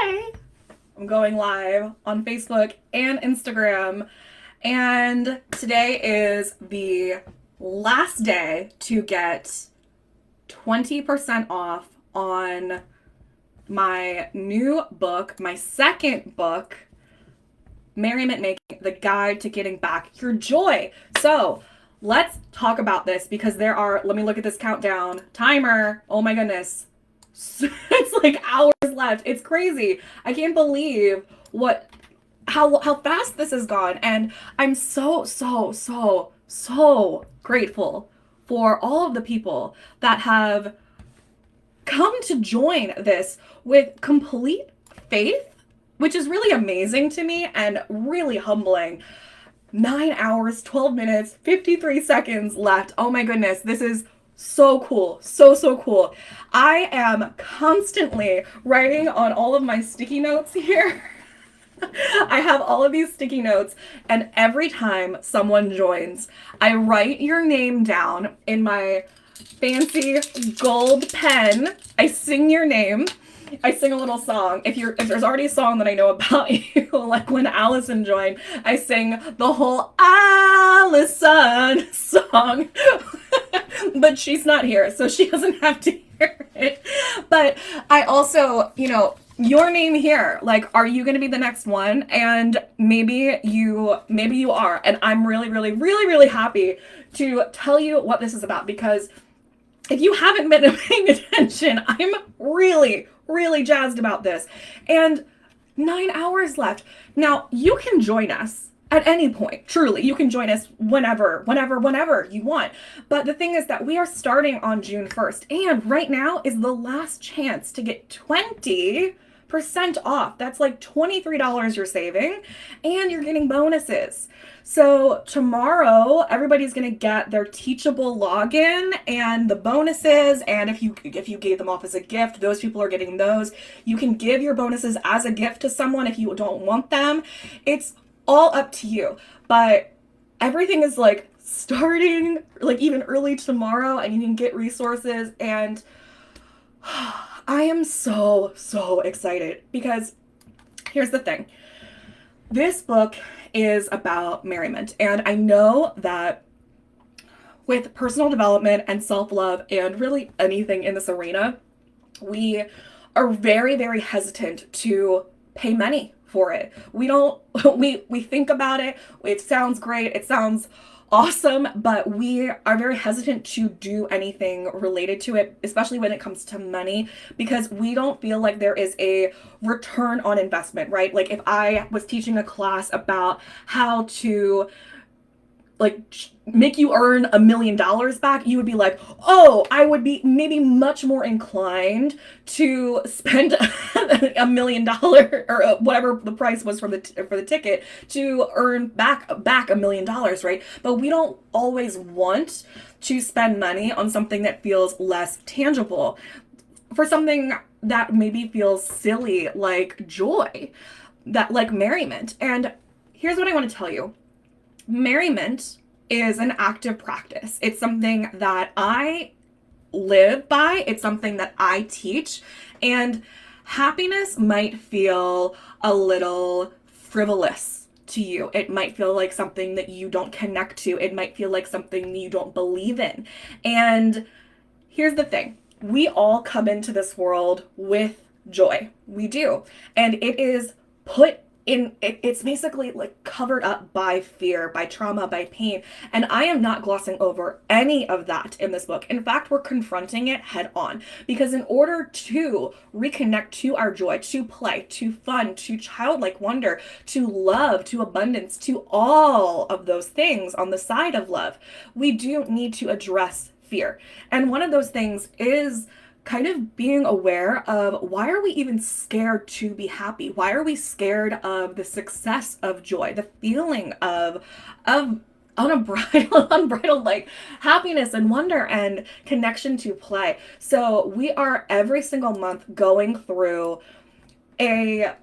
today I'm going live on Facebook and Instagram. And today is the last day to get 20% off on my new book, my second book, Merriment Making, the Guide to Getting Back Your Joy. So let's talk about this because let me look at this countdown timer. Oh my goodness. It's like hours left. It's crazy. I can't believe how fast this has gone. And I'm so grateful for all of the people that have come to join this with complete faith, which is really amazing to me and really humbling. 9 hours, 12 minutes, 53 seconds left. Oh my goodness, this is so cool. So cool. I am constantly writing on all of my sticky notes here. I have all of these sticky notes, and every time someone joins, I write your name down in my fancy gold pen. I sing your name. I sing a little song. If there's already a song that I know about you, like when Allison joined, I sing the whole Allison song. But she's not here, so she doesn't have to hear it. But I also, your name here, like, are you going to be the next one? And maybe you are. And I'm really happy to tell you what this is about, because if you haven't been paying attention, I'm really jazzed about this. And 9 hours left. Now, you can join us at any point. Truly, you can join us whenever you want. But the thing is that we are starting on June 1st. And right now is the last chance to get 20% off. That's like $23 you're saving, and you're getting bonuses. So tomorrow, everybody's going to get their Teachable login and the bonuses. And if you gave them off as a gift, those people are getting those. You can give your bonuses as a gift to someone if you don't want them. It's all up to you. But everything is like starting like even early tomorrow, and you can get resources. And I am so excited, because here's the thing. This book is about merriment, and I know that with personal development and self-love and really anything in this arena, we are very hesitant to pay money for it. We think about it, it sounds great, it sounds awesome, but we are very hesitant to do anything related to it, especially when it comes to money, because we don't feel like there is a return on investment, right? Like if I was teaching a class about how to make you earn $1 million back, you would be like, oh, I would be maybe much more inclined to spend $1 million or whatever the price was for the ticket to earn back $1 million, right? But we don't always want to spend money on something that feels less tangible, for something that maybe feels silly, like joy, that like merriment. And here's what I want to tell you. Merriment is an active practice. It's something that I live by. It's something that I teach. And happiness might feel a little frivolous to you. It might feel like something that you don't connect to. It might feel like something you don't believe in. And here's the thing. We all come into this world with joy. We do. And it is it's basically like covered up by fear, by trauma, by pain. And I am not glossing over any of that in this book. In fact, we're confronting it head on, because in order to reconnect to our joy, to play, to fun, to childlike wonder, to love, to abundance, to all of those things on the side of love, we do need to address fear. And one of those things is kind of being aware of, why are we even scared to be happy? Why are we scared of the success of joy, the feeling of unbridled like happiness and wonder and connection to play? So we are every single month going through a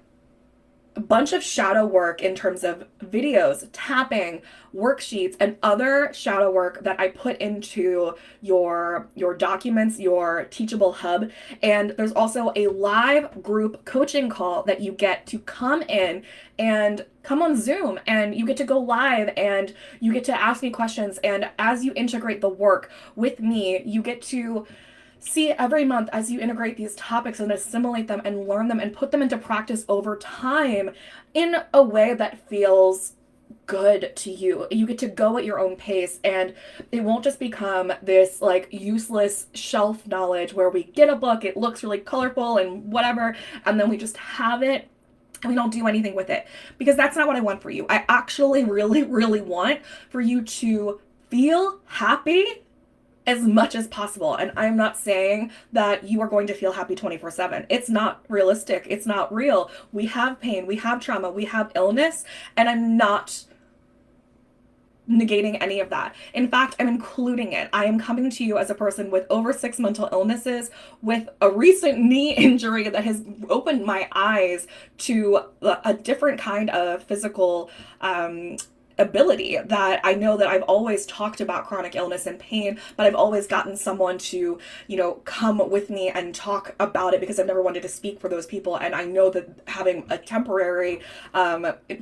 a bunch of shadow work in terms of videos, tapping, worksheets, and other shadow work that I put into your documents, your Teachable Hub. And there's also a live group coaching call that you get to come in and come on Zoom, and you get to go live and you get to ask me questions. And as you integrate the work with me, you get to see every month as you integrate these topics and assimilate them and learn them and put them into practice over time in a way that feels good to you. You get to go at your own pace, and it won't just become this like useless shelf knowledge where we get a book, it looks really colorful and whatever, and then we just have it and we don't do anything with it, because that's not what I want for you. I actually really, really want for you to feel happy as much as possible. And I'm not saying that you are going to feel happy 24/7. It's not realistic. It's not real. We have pain, we have trauma, we have illness, and I'm not negating any of that. In fact, I'm including it. I am coming to you as a person with over 6 mental illnesses, with a recent knee injury that has opened my eyes to a different kind of physical ability that I know that I've always talked about chronic illness and pain, but I've always gotten someone to, come with me and talk about it because I've never wanted to speak for those people. And I know that having a temporary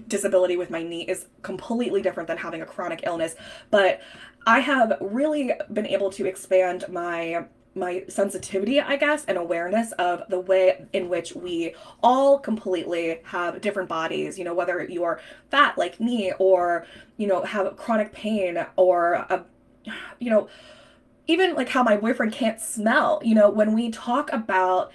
disability with my knee is completely different than having a chronic illness. But I have really been able to expand my sensitivity, I guess, and awareness of the way in which we all completely have different bodies, whether you are fat like me, or, have chronic pain, or, even like how my boyfriend can't smell. When we talk about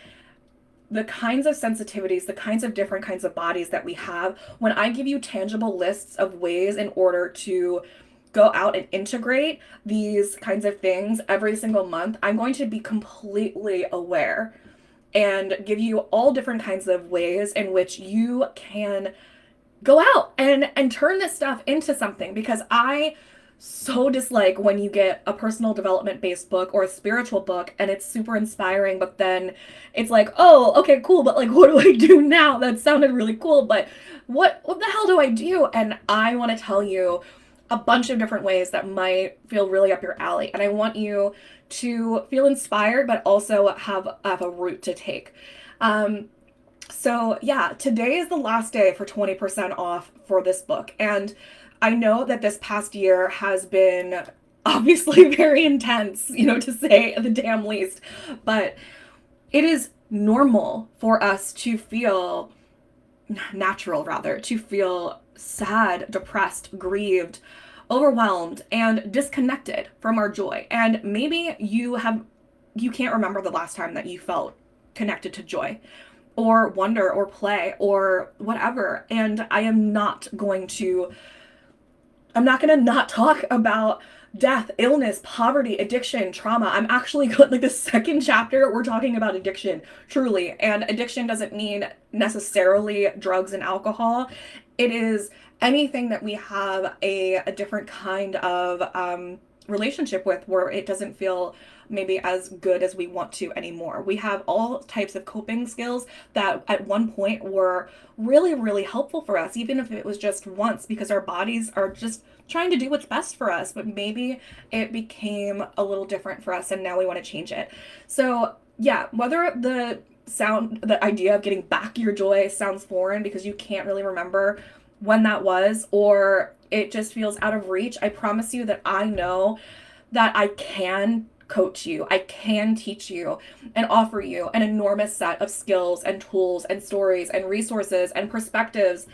the kinds of sensitivities, the kinds of different kinds of bodies that we have, when I give you tangible lists of ways in order to go out and integrate these kinds of things every single month, I'm going to be completely aware and give you all different kinds of ways in which you can go out and turn this stuff into something. Because I so dislike when you get a personal development based book or a spiritual book and it's super inspiring, but then it's like, oh, okay, cool, but like, what do I do now? That sounded really cool, but what the hell do I do? And I want to tell you a bunch of different ways that might feel really up your alley. And I want you to feel inspired, but also have a route to take. So yeah, today is the last day for 20% off for this book. And I know that this past year has been obviously very intense, to say the damn least, but it is normal for us to feel to feel sad, depressed, grieved, overwhelmed, and disconnected from our joy. And maybe you can't remember the last time that you felt connected to joy or wonder or play or whatever. And I'm not going to not talk about death, illness, poverty, addiction, trauma. I'm actually like the second chapter, we're talking about addiction, truly. And addiction doesn't mean necessarily drugs and alcohol. It is anything that we have a different kind of relationship with, where it doesn't feel maybe as good as we want to anymore. We have all types of coping skills that at one point were really, really helpful for us, even if it was just once, because our bodies are just trying to do what's best for us, but maybe it became a little different for us and now we want to change it. So yeah, whether the idea of getting back your joy sounds foreign because you can't really remember when that was, or it just feels out of reach, I promise you that I know that I can coach you, I can teach you and offer you an enormous set of skills and tools and stories and resources and perspectives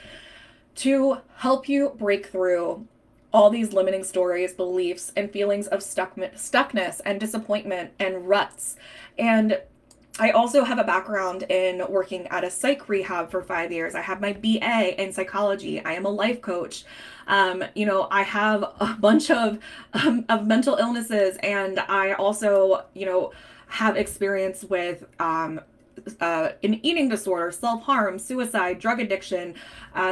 to help you break through all these limiting stories, beliefs, and feelings of stuckness and disappointment and ruts. And I also have a background in working at a psych rehab for 5 years. I have my BA in psychology. I am a life coach. I have a bunch of mental illnesses, and I also, have experience with an eating disorder, self-harm, suicide, drug addiction,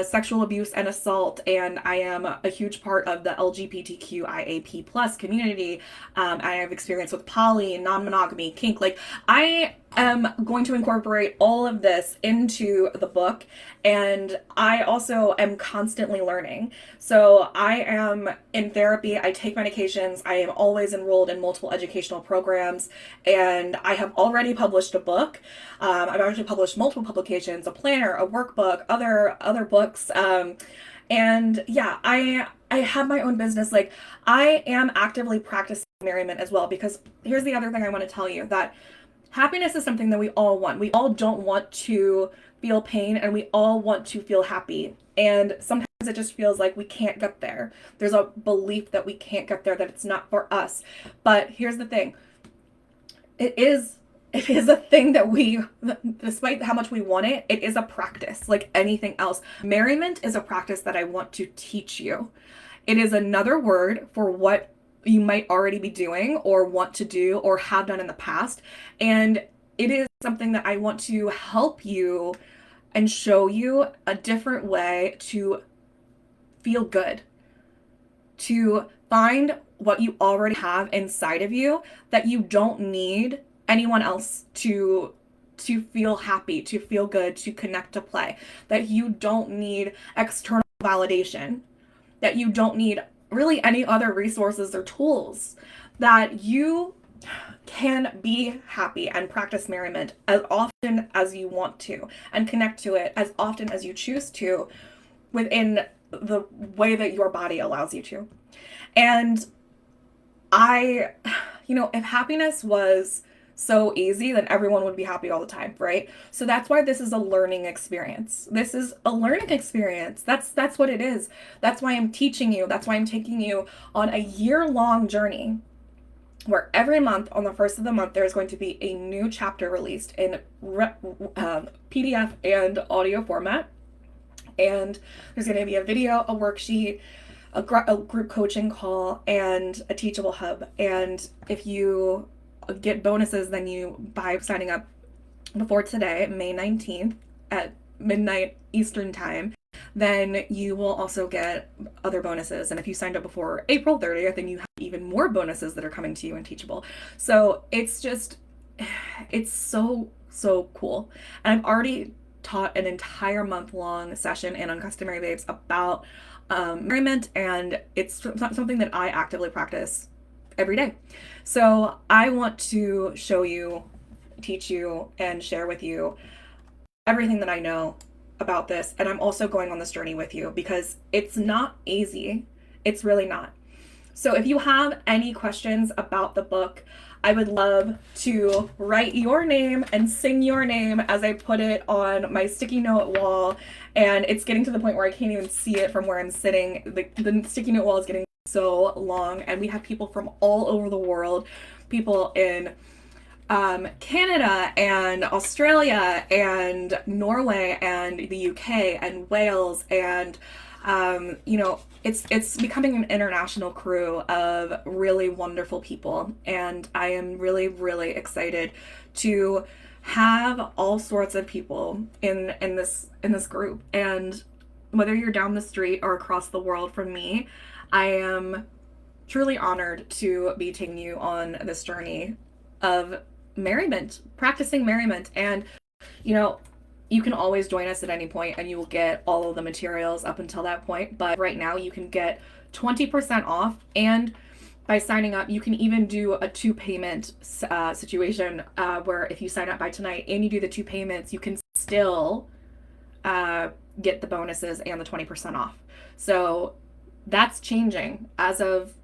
sexual abuse and assault, and I am a huge part of the LGBTQIAP+ community. I have experience with poly, non-monogamy, kink. Like, I am going to incorporate all of this into the book, and I also am constantly learning. So I am in therapy, I take medications, I am always enrolled in multiple educational programs, and I have already published a book. I've actually published multiple publications, a planner, a workbook, other books. And yeah, I have my own business. Like, I am actively practicing merriment as well, because here's the other thing I want to tell you, that happiness is something that we all want. We all don't want to feel pain, and we all want to feel happy. And sometimes it just feels like we can't get there. There's a belief that we can't get there, that it's not for us. But here's the thing. It is a thing that we, despite how much we want it, it is a practice like anything else. Merriment is a practice that I want to teach you. It is another word for what you might already be doing or want to do or have done in the past. And it is something that I want to help you and show you a different way to feel good, to find what you already have inside of you, that you don't need anyone else to feel happy, to feel good, to connect, to play, that you don't need external validation, that you don't need really any other resources or tools, that you can be happy and practice merriment as often as you want to and connect to it as often as you choose to within the way that your body allows you to. And if happiness was so easy, then everyone would be happy all the time, right? So that's why this is a learning experience. This is a learning experience. That's what it is. That's why I'm teaching you. That's why I'm taking you on a year-long journey where every month on the first of the month there's going to be a new chapter released in PDF and audio format. And there's going to be a video, a worksheet, a group coaching call, and a teachable hub. And if you get bonuses then you by signing up before today, May 19th at midnight Eastern time, then you will also get other bonuses. And if you signed up before April 30th, then you have even more bonuses that are coming to you in Teachable. So it's so cool. And I've already taught an entire month-long session in Uncustomary Babes about merriment, and it's something that I actively practice every day. So I want to show you, teach you, and share with you everything that I know about this. And I'm also going on this journey with you because it's not easy. It's really not. So if you have any questions about the book, I would love to write your name and sing your name as I put it on my sticky note wall. And it's getting to the point where I can't even see it from where I'm sitting. The sticky note wall is getting so long, and we have people from all over the world, people in Canada and Australia and Norway and the UK and Wales, and it's becoming an international crew of really wonderful people, and I am really, really excited to have all sorts of people in this group. And whether you're down the street or across the world from me, I am truly honored to be taking you on this journey of merriment, practicing merriment. And you can always join us at any point and you will get all of the materials up until that point. But right now you can get 20% off, and by signing up you can even do a 2-payment situation where if you sign up by tonight and you do the 2 payments, you can still get the bonuses and the 20% off. So that's changing as of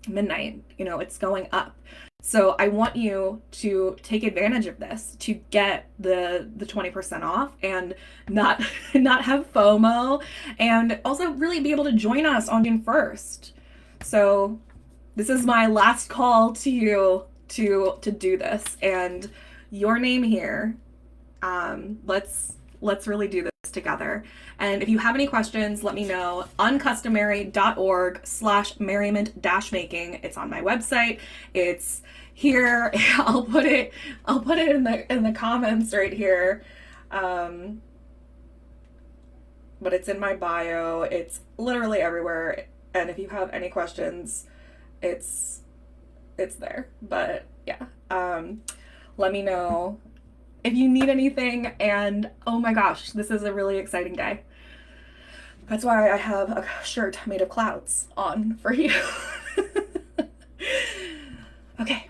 midnight. It's going up. So I want you to take advantage of this to get the 20% off and not have FOMO, and also really be able to join us on June 1st. So this is my last call to you to do this, and your name here. Let's really do this together. And if you have any questions, let me know. uncustomary.org/merriment-making. It's on my website. It's here. I'll put it in the comments right here. But it's in my bio. It's literally everywhere. And if you have any questions, it's there. But yeah, let me know if you need anything. And oh my gosh, this is a really exciting day. That's why I have a shirt made of clouds on for you. Okay,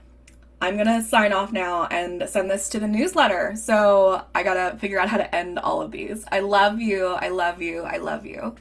I'm gonna sign off now and send this to the newsletter. So I gotta figure out how to end all of these. I love you. I love you. I love you.